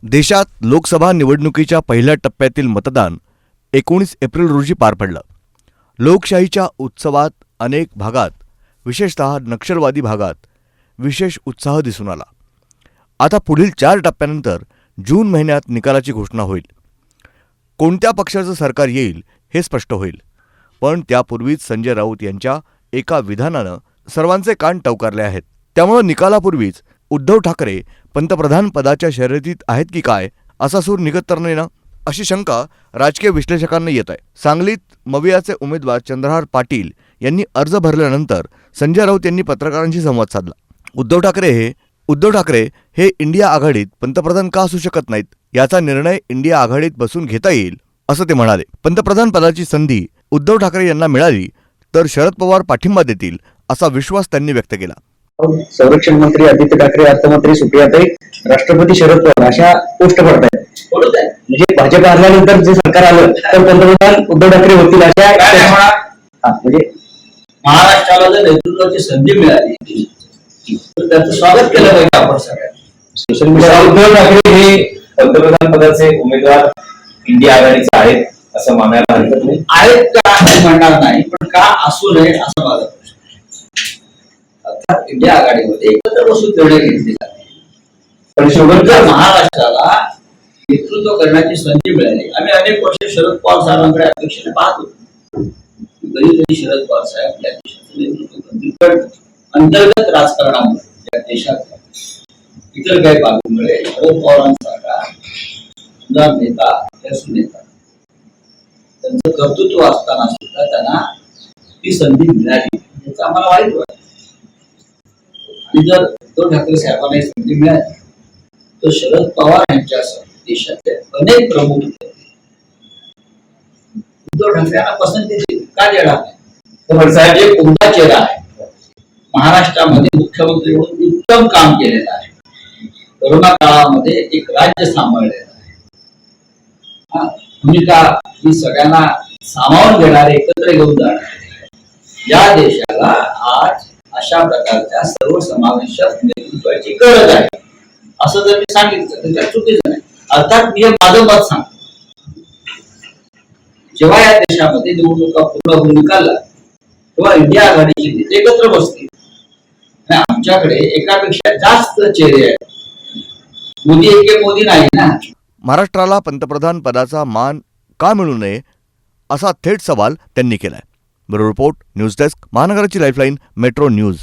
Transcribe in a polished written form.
देशात लोकसभा निवडणुकीच्या पहिल्या टप्प्यातील मतदान 19 एप्रिल रोजी पार पडलं. लोकशाहीच्या उत्सवात अनेक भागात, विशेषतः नक्षलवादी भागात विशेष उत्साह दिसून आला. आता पुढील 4 टप्प्यानंतर जून महिन्यात निकालाची घोषणा होईल. कोणत्या पक्षाचं सरकार येईल हे स्पष्ट होईल. पण त्यापूर्वीच संजय राऊत यांच्या एका विधानानं सर्वांचे कान टवकारले आहेत. त्यामुळे निकालापूर्वीच उद्धव ठाकरे पंतप्रधान पदाच्या शर्यतीत आहेत की काय असा सूर निघत तर नाही ना, अशी शंका राजकीय विश्लेषकांना येत आहे. सांगलीत मवियाचे उमेदवार चंद्रहार पाटील यांनी अर्ज भरल्यानंतर संजय राऊत यांनी पत्रकारांशी संवाद साधला. उद्धव ठाकरे हे इंडिया आघाडीत पंतप्रधान का असू शकत नाहीत याचा निर्णय इंडिया आघाडीत बसून घेता येईल असं ते म्हणाले. पंतप्रधान पदाची संधी उद्धव ठाकरे यांना मिळाली तर शरद पवार पाठिंबा देतील असा विश्वास त्यांनी व्यक्त केला. संरक्षण मंत्री आदित्य ठाकरे, अर्थमंत्री सुप्रियाताई, राष्ट्रपती शरद पवार अशा पोस्ट पडत आहेत. म्हणजे भाजप आल्यानंतर जे सरकार आलं तर पंतप्रधान उद्धव ठाकरे होतील अशा म्हणजे महाराष्ट्राला जर नेतृत्वाची संधी मिळाली तर त्याचं स्वागत केलं पाहिजे आपण सगळ्यांनी. सोशल मीडिया उद्धव ठाकरे हे पंतप्रधान पदाचे उमेदवार इंडिया आघाडीचे आहेत असं मानायला हरकत नाही. आहेत का हे म्हणणार नाही, पण का असू नये असं माझा प्रश्न. अर्थात इंडिया आघाडीमध्ये एकत्र बसून निर्णय घेतले जाते. पण पण जर महाराष्ट्राला नेतृत्व करण्याची संधी मिळाली, आम्ही अनेक वर्ष शरद पवार साहेबांकडे अपेक्षेने पाहत होतो. कधीतरी शरद पवार साहेब या देशाचं नेतृत्व करतील, पण अंतर्गत राजकारणामुळे या देशात इतर काही बाबींमुळे शरद पवारांसारखा नेता नेता त्यांचं कर्तृत्व असताना सुद्धा त्यांना ती संधी मिळाली याचं आम्हाला वाईट वाटतं. आणि जर उद्धव ठाकरे साहेबांना ही संधी मिळाली तर शरद पवार यांच्यासह देशातले अनेक प्रमुख उद्धव ठाकरे यांना पसंती देतील का देणार नाही. तर साहेब जे कोणता चेहरा आहे, महाराष्ट्रामध्ये मुख्यमंत्री म्हणून उत्तम काम केलेलं आहे, कोरोना काळामध्ये एक राज्य सांभाळलेलं आहे, भूमिका ही सगळ्यांना सामावून घेणारे, एकत्र घेऊन जाणारे, या देशाला आज अशा प्रकारच्या सर्वसमावेशक नेतृत्वाची गरज आहे असं जर मी सांगितलं तर त्यात चुकीचं नाही. अर्थात मी माझं मत सांगतो. जेव्हा या देशामध्ये निवडणुका पूर्ण होऊन निकालला तेव्हा इंडिया आघाडीची नेते एकत्र बसतील. आमच्याकडे एकापेक्षा जास्त चेहरे आहेत. मोदी एके मोदी नाही ना. महाराष्ट्राला पंतप्रधान पदाचा मान का मिळू नये असा थेट सवाल त्यांनी केलाय. ब्युरो रिपोर्ट, न्यूज डेस्क, महानगराची लाईफलाईन, मेट्रो न्यूज.